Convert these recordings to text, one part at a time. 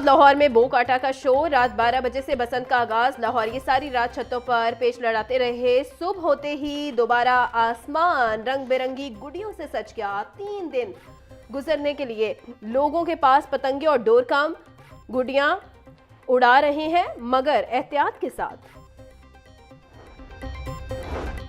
लाहौर में बो काटा का शो। रात 12 बजे से बसंत का आगाज। लाहौर ये सारी रात छतों पर पेच लड़ाते रहे। सुबह होते ही दोबारा आसमान रंग बिरंगी गुड़ियों से सज गया। 3 दिन गुजरने के लिए लोगों के पास पतंगे और डोर काम गुड़ियां उड़ा रहे हैं, मगर एहतियात के साथ।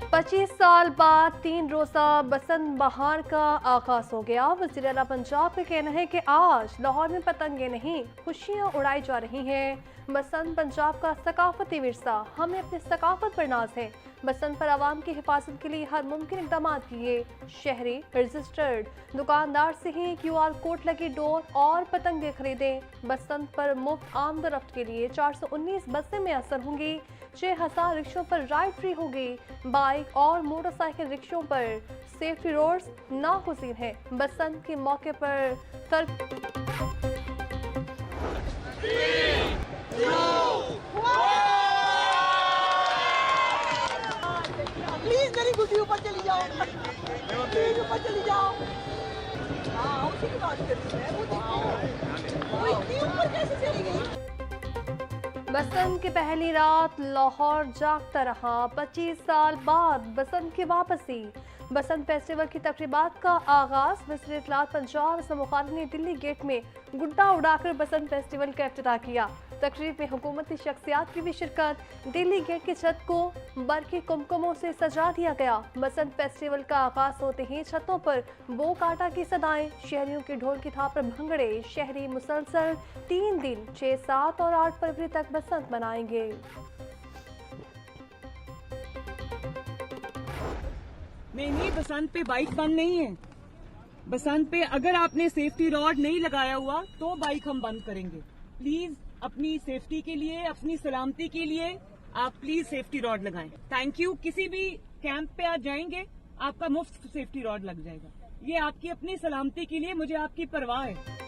25 साल बाद 3 रोजा बसंत बहार का आगाज हो गया। वज़ीर आला पंजाब का कहना है कि आज लाहौर में पतंगे नहीं, खुशियां उड़ाई जा रही हैं। बसंत पंजाब का सकाफती विरसा, हमें अपनी सकाफत पर नाज है। बसंत पर आवाम की हिफाजत के लिए हर मुमकिन इक़दाम किए। शहरी रजिस्टर्ड दुकानदार से ही QR कोड लगे डोर और पतंगे खरीदें। बसंत पर मुफ्त आमदरफ्त के लिए 419 बसें मैसर होंगी। 6000 रिक्शों पर राइड फ्री होगी। बाइक और मोटरसाइकिल रिक्शों पर सेफ्टी रोड्स नागुज़ीर हैं। बसंत के मौके पर प्लीज मेरी गुड्डी ऊपर चली जाओ, प्लीज ऊपर चली जाओ। हाँ, उसी की बात कर रही है। वो इतनी ऊपर कैसे चली गई? बसंत की पहली रात लाहौर जागता रहा। 25 साल बाद बसंत की वापसी। बसंत फेस्टिवल की तकरीबात का आगाज। वज़ीर इत्तलात पंजाब असलम बुखारी ने दिल्ली गेट में गुड्डा उड़ाकर बसंत फेस्टिवल का इफ्तिताह किया। तकरीब में हुकूमती शख्सियात की भी शिरकत। दिल्ली गेट की छत को बरकी कुमकुमों से सजा दिया गया। बसंत फेस्टिवल का आगाज होते ही छतों पर बो काटा की सदाएं, शहरियों के ढोल की थाप पर भंगड़े। शहरी मुसलसल 3 दिन 6, 7 और 8 फरवरी तक बसंत मनाएंगे। नहीं, बसंत पे बाइक बंद नहीं है। बसंत पे अगर आपने सेफ्टी रॉड नहीं लगाया हुआ तो बाइक हम बंद करेंगे। प्लीज अपनी सेफ्टी के लिए, अपनी सलामती के लिए आप प्लीज सेफ्टी रॉड लगाएं। Thank you. किसी भी कैंप पे आप जाएंगे आपका मुफ्त सेफ्टी रॉड लग जाएगा। ये आपकी अपनी सलामती के लिए, मुझे आपकी परवाह है।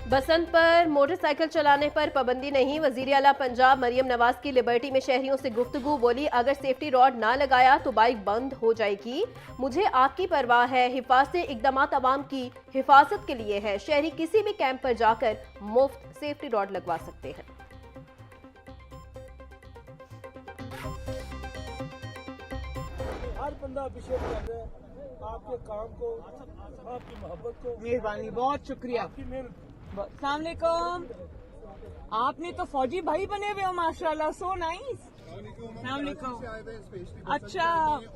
बसंत पर मोटरसाइकिल चलाने पर पाबंदी नहीं। वज़ीर आला पंजाब मरियम नवाज की लिबर्टी में शहरियों से गुफ्तगू। बोली, अगर सेफ्टी रॉड ना लगाया तो बाइक बंद हो जाएगी। मुझे आपकी परवाह है। हिफाजती इक़दामात अवाम की हिफाजत के लिए है। शहरी किसी भी कैंप पर जाकर मुफ्त सेफ्टी रॉड लगवा सकते हैं। हर बंदा अप्रिशिएट कर रहा है आपके काम को, आपकी मोहब्बत को। मेहरबानी, बहुत शुक्रिया। आपकी मेहनत। अस्सलाम वालेकुम। आपने तो फौजी भाई बने हुए हो माशाल्लाह, सो नाइस। अच्छा,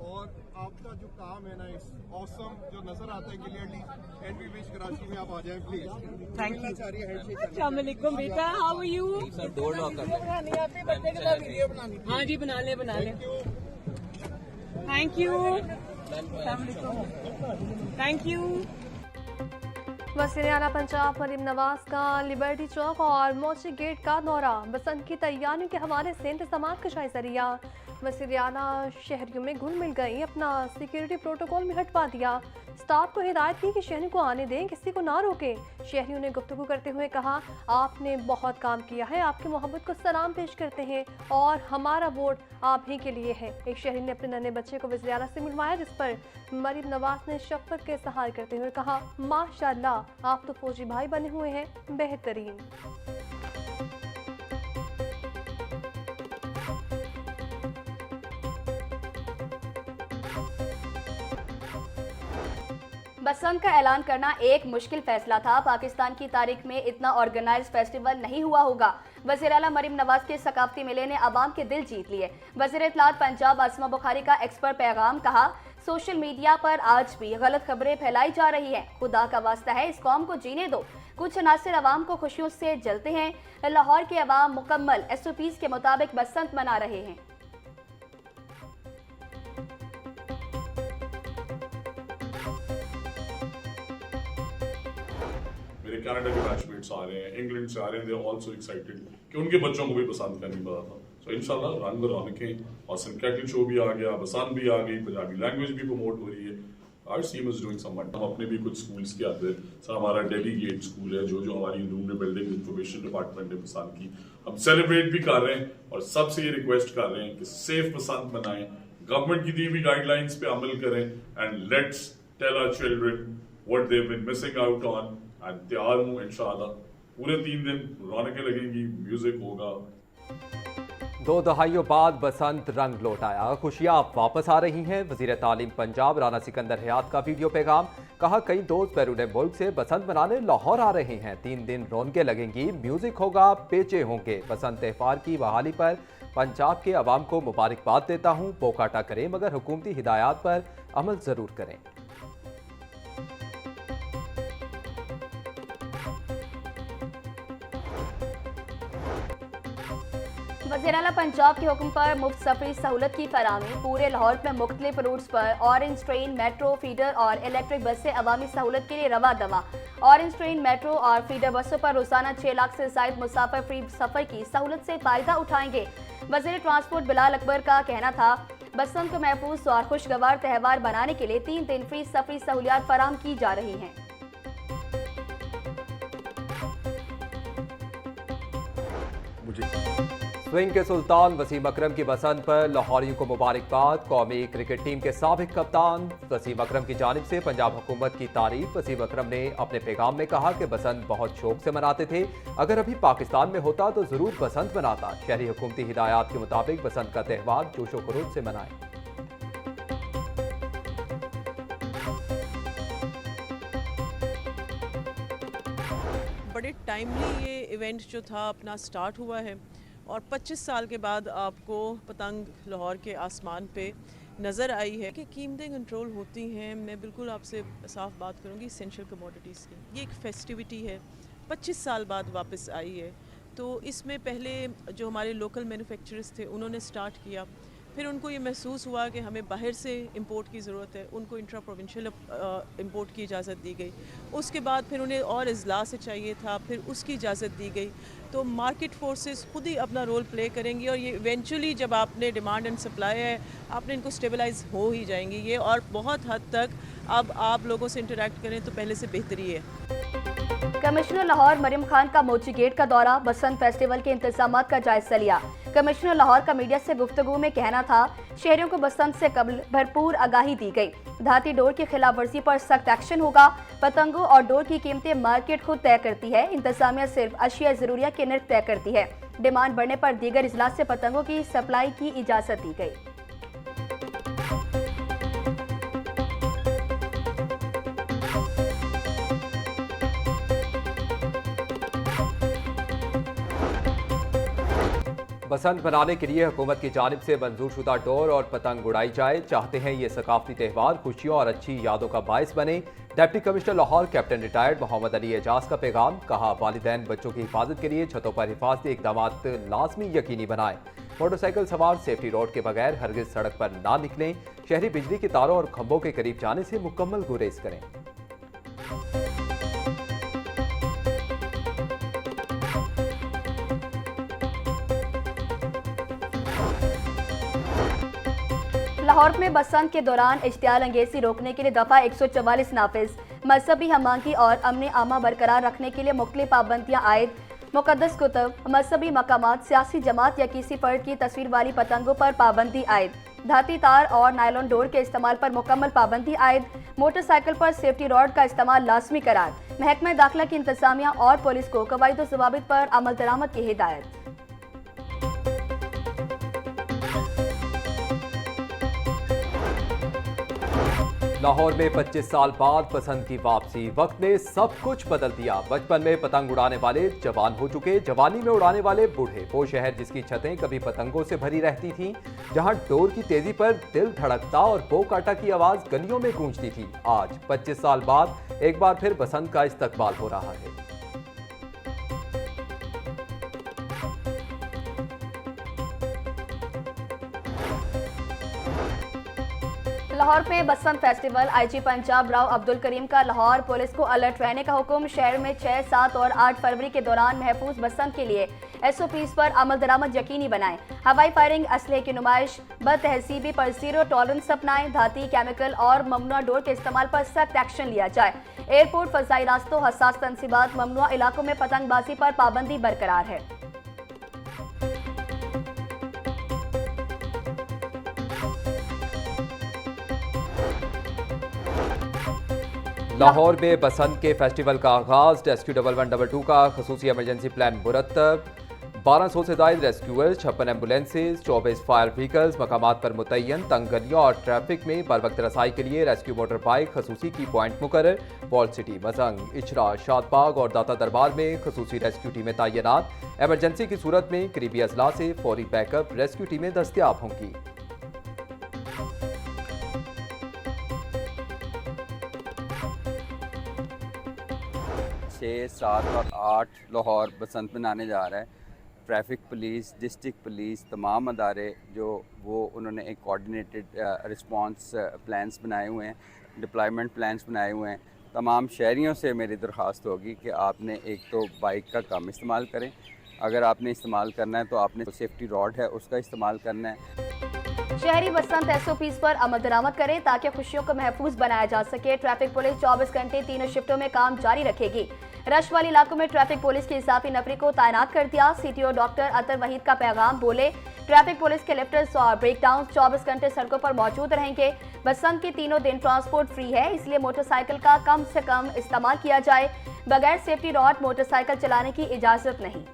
और आपका जो काम है ना, इस ऑसम जो नजर आता है clearly. And we wish Karachi में आप आ जाएं प्लीज। Thank you. अस्सलाम वालेकुम बेटा, how are you? Door lock करनी है, बच्चे के साथ वीडियो बनानी। हाँ जी, बना ले। Thank you. Thank you. वज़ीर आला पंजाब मरियम नवाज का लिबर्टी चौक और मोची गेट का दौरा। बसंत की तैयारियों के हवाले से इंतजामात का जायजा लिया। वज़ीर आला शहरियों में घुल मिल गई। अपना सिक्योरिटी प्रोटोकॉल में हटवा दिया। स्टाफ को हिदायत की कि शहरियों को आने दें, किसी को ना रोकें। शहरियों ने गुफ्तगू करते हुए कहा, आपने बहुत काम किया है, आपकी मोहब्बत को सलाम पेश करते हैं और हमारा वोट आप ही के लिए है। एक शहरी ने अपने नन्हे बच्चे को वज़ीर आला से मिलवाया, जिस पर मरियम नवाज ने शफ़क़त के सहारे करते हुए कहा, माशाअल्लाह, आप तो फौजी भाई बने हुए हैं, बेहतरीन। बसंत का ऐलान करना एक मुश्किल फैसला था। पाकिस्तान की तारीख में इतना ऑर्गेनाइज फेस्टिवल नहीं हुआ होगा। वज़ीर आला मरियम नवाज के सकाफती मेले ने आवाम के दिल जीत लिए। वज़ीर इत्तलात पंजाब असमा बुखारी का एक्सपर्ट पैगाम। कहा, सोशल मीडिया पर आज भी गलत खबरें फैलाई जा रही हैं। खुदा का वास्ता है, इस कौम को जीने दो। कुछ अनासिर अवाम को खुशियों से जलते हैं। लाहौर के अवाम मुकम्मल SOPs के मुताबिक बसंत मना रहे हैं। मेरे कनाडा के बैचमेट्स आ रहे हैं, इंग्लैंड से आ रहे हैं, दे आर ऑल्सो एक्साइटेड कि उनके बच्चों को भी बसंत का नहीं पता था। सो इंशाल्लाह रंग रौनकें, और कैटल शो भी आ गया, बसंत भी आ गई, पंजाबी लैंग्वेज भी प्रमोट हो रही है। Our seem is doing some. हम अपने भी कुछ स्कूल्स के अंदर, सर हमारा डेलीगेट स्कूल है जो हमारी रूम में बिल्डिंग इंफॉर्मेशन डिपार्टमेंट है बसंत की, हम सेलिब्रेट भी कर रहे हैं और सबसे ये रिक्वेस्ट कर रहे हैं कि सेफ बसंत मनाएं, गवर्नमेंट की दी हुई गाइडलाइंस पे अमल करें and let's tell our children what they have been missing out on and तैयार हूं इंशाल्लाह पूरे 3 दिन रौनकें लगेंगी, म्यूजिक होगा। 2 दहाइयों बाद बसंत रंग लौट आया, खुशियां अब वापस आ रही हैं। वजीर तालीम पंजाब राना सिकंदर हयात का वीडियो पैगाम, कहा कई दोस्त बैरून मुल्क से बसंत मनाने लाहौर आ रहे हैं। 3 दिन रौनकें लगेंगी, म्यूजिक होगा, पेचे होंगे। बसंत त्योहार की बहाली पर पंजाब के अवाम को मुबारकबाद देता हूँ। बोकाटा करें मगर हुकूमती हिदायत पर अमल जरूर करें। वज़ीर-ए-आला पंजाब के हुक्म पर मुफ्त सफरी सहूलत की फराहमी। पूरे लाहौर में मुख्तलिफ रूट्स पर ऑरेंज ट्रेन, मेट्रो, फीडर और इलेक्ट्रिक बसें अवामी सहूलत के लिए रवा दवा। ऑरेंज ट्रेन, मेट्रो और फीडर बसों पर रोजाना 6 लाख से जायद मुसाफिर फ्री सफर की सहूलत से फायदा उठाएंगे। वज़ीर ट्रांसपोर्ट बिलाल अकबर का कहना था, बसंत को महफूज और खुशगवार त्यौहार बनाने के लिए 3 दिन फ्री सफरी सहूलियात फराहम की जा रही हैं। स्विंग के सुल्तान वसीम अकरम की बसंत पर लाहौरियों को मुबारकबाद। कौमी क्रिकेट टीम के साबिक कप्तान वसीम अकरम की जानिब से पंजाब हुकूमत की तारीफ। वसीम अकरम ने अपने पैगाम में कहा कि बसंत बहुत शौक से मनाते थे, अगर अभी पाकिस्तान में होता तो जरूर बसंत मनाता। शहरी हुकूमती हिदायत के मुताबिक बसंत का त्यौहार जोशो खरोश से मनाएं। बड़े टाइमली ये इवेंट जो था अपना स्टार्ट हुआ है और 25 साल के बाद आपको पतंग लाहौर के आसमान पे नज़र आई है कि कीमतें कंट्रोल होती हैं। मैं बिल्कुल आपसे साफ बात करूँगी इसेंशियल कमोडिटीज़ की। ये एक फेस्टिविटी है, 25 साल बाद वापस आई है। तो इसमें पहले जो हमारे लोकल मैन्युफैक्चरर्स थे उन्होंने स्टार्ट किया, फिर उनको ये महसूस हुआ कि हमें बाहर से इंपोर्ट की ज़रूरत है, उनको इंट्रा प्रोविंशियल इंपोर्ट की इजाज़त दी गई। उसके बाद फिर उन्हें और अजला से चाहिए था, फिर उसकी इजाज़त दी गई। तो मार्केट फोर्सेस खुद ही अपना रोल प्ले करेंगी और ये इवेंचुअली जब आपने डिमांड एंड सप्लाई है आपने इनको स्टेबलाइज हो ही जाएंगी ये, और बहुत हद तक अब आप लोगों से इंटरेक्ट करें तो पहले से बेहतरी है। कमिश्नर लाहौर मरियम खान का मोची गेट का दौरा, बसंत फेस्टिवल के इंतजाम का जायजा लिया। कमिश्नर लाहौर का मीडिया से गुफ्तगू में कहना था, शहरियों को बसंत से कबल भरपूर आगाही दी गई। धाती डोर की खिलाफ वर्जी पर सख्त एक्शन होगा। पतंगों और डोर की कीमतें मार्केट खुद तय करती है, इंतजामिया सिर्फ अशिया जरूरिया के नर्ख तय करती है। डिमांड बढ़ने पर दीगर इजलास से पतंगों की सप्लाई की इजाजत दी गई। बसंत मनाने के लिए हुकूमत की जानिब से मंजूर शुदा डोर और पतंग उड़ाई जाए। चाहते हैं ये सकाफती त्यौहार खुशियों और अच्छी यादों का बायस बने। Deputy commissioner Lahore captain retired Mohammad Ali Ejaz का पैगाम, कहा वालिदैन बच्चों की हिफाजत के लिए छतों पर हिफाजती इकदाम लाजमी यकीनी बनाएं। मोटरसाइकिल सवार सेफ्टी रोड के बगैर हरगिज सड़क पर ना निकलें। शहरी बिजली के तारों और खंभों के करीब जाने से मुकम्मल गुरेज करें। लाहौर में बसंत के दौरान इश्तियाल अंगेजी रोकने के लिए दफा 144 नाफिज। मजहबी हमांगी और अमन आमा बरकरार रखने के लिए मुख्तलिफ पाबंदियां आयद। मुकद्दस कुतुब, मजहबी मकामात, सियासी जमात या किसी फर्द की तस्वीर वाली पतंगों पर पाबंदी आयद। धाती तार और नायलॉन डोर के इस्तेमाल पर मुकम्मल पाबंदी आयद। मोटरसाइकिल पर सेफ्टी रॉड का इस्तेमाल लाजमी करार। महकमा दाखिला की इंतजामिया और पुलिस को कवायद व ज़वाबित पर अमल दरामद की हिदायत। लाहौर में 25 साल बाद बसंत की वापसी, वक्त ने सब कुछ बदल दिया। बचपन में पतंग उड़ाने वाले जवान हो चुके, जवानी में उड़ाने वाले बूढ़े। वो शहर जिसकी छतें कभी पतंगों से भरी रहती थीं, जहां डोर की तेजी पर दिल धड़कता और बो काटा की आवाज गलियों में गूंजती थी, आज 25 साल बाद एक बार फिर बसंत का इस्तकबाल हो रहा है। लाहौर में बसंत फेस्टिवल, आईजी पंजाब राव अब्दुल करीम का लाहौर पुलिस को अलर्ट रहने का हुक्म। शहर में 6, 7 और 8 फरवरी के दौरान महफूज बसंत के लिए SOPs पर अमल दरामद यकीनी बनाएं। हवाई फायरिंग, असलहे की नुमाइश, बद तहसीबी पर 0 टॉलरेंस अपनाएं। धाती, केमिकल और ममनुआ डोर के इस्तेमाल पर सख्त एक्शन लिया जाए। एयरपोर्ट, फजाई रास्तों, हसास तनसीबात, ममनुआ इलाकों में पतंगबाजी पर पाबंदी बरकरार है। लाहौर में बसंत के फेस्टिवल का आगाज, रेस्क्यू 1112 का खसूसी इमरजेंसी प्लान मुरतब, 1200 से ज्यादा रेस्क्यूअर्स, 56 एम्बुलेंसेज, 24 फायर व्हीकल्स मकामात पर मुतय्यन, तंग गलियों और ट्रैफिक में बर वक्त रसाई के लिए रेस्क्यू मोटर बाइक खसूसी की पॉइंट मुकर्रर, वॉल सिटी, मजंग, इचरा, शादबाग और दाता दरबार में खसूसी रेस्क्यू टीमें तैनात, एमरजेंसी की सूरत में करीबी अजला से फौरी बैकअप रेस्क्यू टीमें दस्तियाब होंगी। छः, 7 और 8 लाहौर बसंत मनाने जा रहा है। ट्रैफिक पुलिस, डिस्ट्रिक्ट पुलिस, तमाम अदारे जो उन्होंने एक कोऑर्डिनेटेड रिस्पांस प्लान्स बनाए हुए हैं, डिप्लॉयमेंट प्लान्स बनाए हुए हैं। तमाम शहरियों से मेरी दरख्वास्त होगी कि आपने एक तो बाइक का कम इस्तेमाल करें, अगर आपने इस्तेमाल करना है तो आपने सेफ्टी रॉड है उसका इस्तेमाल करना है। शहरी बसंत SOPs पर अमल दरामद करें ताकि खुशियों को महफूज बनाया जा सके। ट्रैफिक पुलिस 24 घंटे तीनों शिफ्टों में काम जारी रखेगी। रश वाले इलाकों में ट्रैफिक पुलिस की इजाफी नफरी को तैनात कर दिया। CTO डॉक्टर अतर वहीद का पैगाम, बोले ट्रैफिक पुलिस के लिफ्टर्स और ब्रेकडाउन 24 घंटे सड़कों पर मौजूद रहेंगे। बसंत के तीनों दिन ट्रांसपोर्ट फ्री है, इसलिए मोटरसाइकिल का कम से कम इस्तेमाल किया जाए। बगैर सेफ्टी रॉड मोटरसाइकिल चलाने की इजाजत नहीं।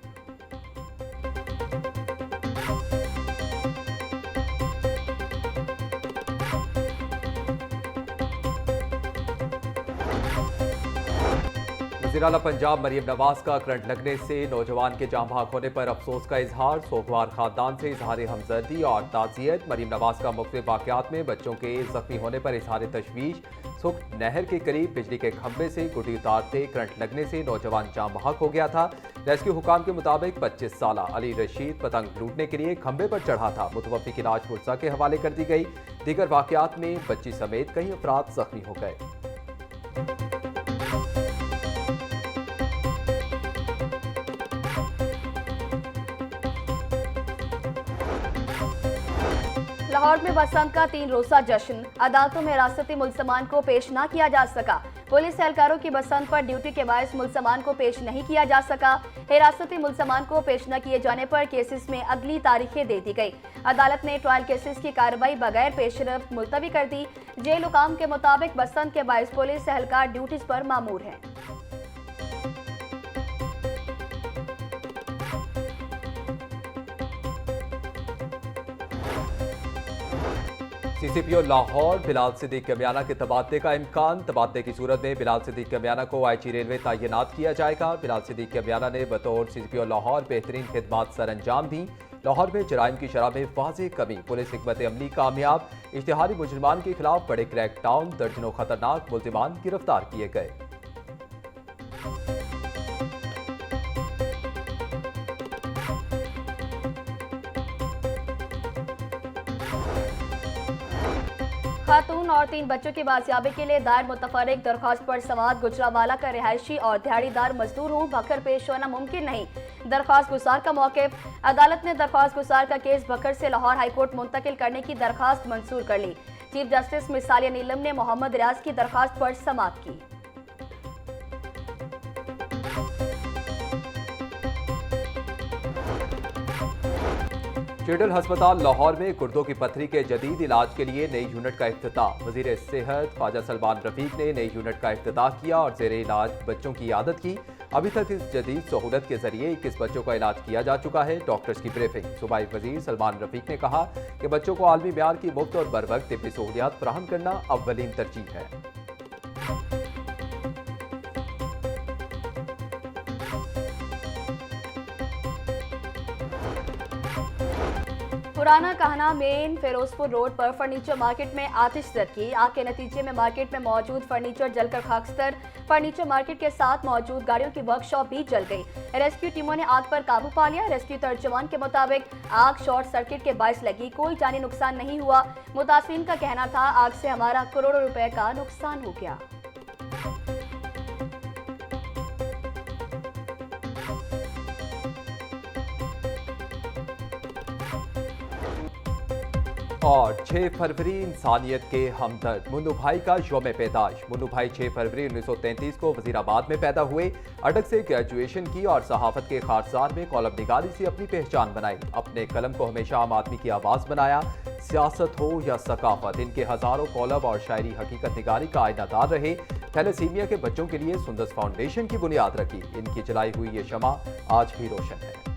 वज़ीर आला पंजाब मरीम नवाज का करंट लगने से नौजवान के जाँ बहक होने पर अफसोस का इजहार, सोगवार खानदान से इजहार हमदर्दी और ताज़ियत। मरीम नवाज का मुख्तलिफ वाक़यात में बच्चों के जख्मी होने पर इजहार तशवीश। सुख नहर के करीब बिजली के खंभे से गुड्डी उतारते करंट लगने से नौजवान जाँ बहक हो गया था। रेस्क्यू हुकाम के मुताबिक 25 साला अली रशीद पतंग लूटने के लिए खंभे पर चढ़ा था। मुतवफ़्फ़ी की लाश पुलिस के हवाले कर दी गई। दीगर वाक़यात में बच्ची समेत कई अफराद जख्मी हो गए। लाहौर में बसंत का 3 रोज़ा जश्न, अदालतों में हिरासती मुलजमान को पेश न किया जा सका। पुलिस एहलकारों की बसंत पर ड्यूटी के बायस मुलजमान को पेश नहीं किया जा सका। हिरासती मुलजमान को पेश न किए जाने पर केसेस में अगली तारीखें दे दी गई। अदालत ने ट्रायल केसेस की कार्रवाई बगैर पेशरफ्त मुलतवी कर दी। जेल हुकाम के मुताबिक बसंत के बायस पुलिस एहलकार ड्यूटीज पर मामूर हैं। CCPO लाहौर बिलाल सिद्दीक कमियाना के तबादले का इम्कान। तबादले की सूरत में बिलाल सिद्दीक कमियाना को IG रेलवे तैनात किया जाएगा। बिलाल सिद्दीक कमियाना ने बतौर CCPO लाहौर बेहतरीन खिदमात सर अंजाम दी। लाहौर में जराइम की शरह में वाज़ेह कमी, पुलिस हिकमत अमली कामयाब। इश्तिहारी मुजरिमान के खिलाफ बड़े क्रैकडाउन, दर्जनों खतरनाक मुलजिमान गिरफ्तार किए गए। खातून और 3 बच्चों की बाजियाबी के लिए दायर मुतफर्रिक दरख्वास्त पर समाअत, गुजरावाला का रिहायशी और दिहाड़ीदार मजदूर हूँ, भक्कर पेश होना मुमकिन नहीं। दरख्वास्त गुजार का मौक़िफ़, अदालत ने दरख्वास्त गुजार का केस भक्कर से लाहौर हाईकोर्ट मुंतकिल करने की दरख्वास्त मंजूर कर ली। चीफ जस्टिस मिसालिया नीलम ने मोहम्मद रियाज की दरख्वास्त पर समाअत की। चिडल अस्पताल लाहौर में गुर्दों की पथरी के जदीद इलाज के लिए नई यूनिट का इफ्तिताह। वज़ीर सेहत ख्वाजा सलमान रफीक ने नई यूनिट का इफ्तिताह किया और ज़ेरे इलाज बच्चों की आदत की। अभी तक इस जदीद सहूलत के जरिए 21 बच्चों का इलाज किया जा चुका है। डॉक्टर्स की ब्रीफिंग, सूबाई वज़ीर सलमान रफीक ने कहा कि बच्चों को आलमी मेयार की मुफ्त और बर वक्त तिब्बी सहूलियात फराहम करना अव्वलीन तरजीह है। पुराना कहना मेन फिरोजपुर रोड पर फर्नीचर मार्केट में आतिश जदगी। आग के नतीजे में मार्केट में मौजूद फर्नीचर जलकर खाकस्तर। फर्नीचर मार्केट के साथ मौजूद गाड़ियों की वर्कशॉप भी जल गई। रेस्क्यू टीमों ने आग पर काबू पा लिया। रेस्क्यू तर्जुमान के मुताबिक आग शॉर्ट सर्किट के बायस लगी, कोई जानी नुकसान नहीं हुआ। मुतासिरीन का कहना था आग से हमारा करोड़ों रुपए का नुकसान हो गया। और 6 फरवरी इंसानियत के हमदर्द, मुन्नू भाई का यौम पैदाश। मुन्नू भाई 6 फरवरी 1933 को वजीराबाद में पैदा हुए। अडक से ग्रेजुएशन की और सहाफत के खारसान में कॉलम निगारी से अपनी पहचान बनाई। अपने कलम को हमेशा आम आदमी की आवाज़ बनाया। सियासत हो या सकाफत, इनके हज़ारों कॉलम और शायरी हकीकत निगारी का आईनादार रहे। थैलेसीमिया के बच्चों के लिए सुंदस फाउंडेशन की बुनियाद रखी। इनकी जलाई हुई ये शमा आज भी रोशन है।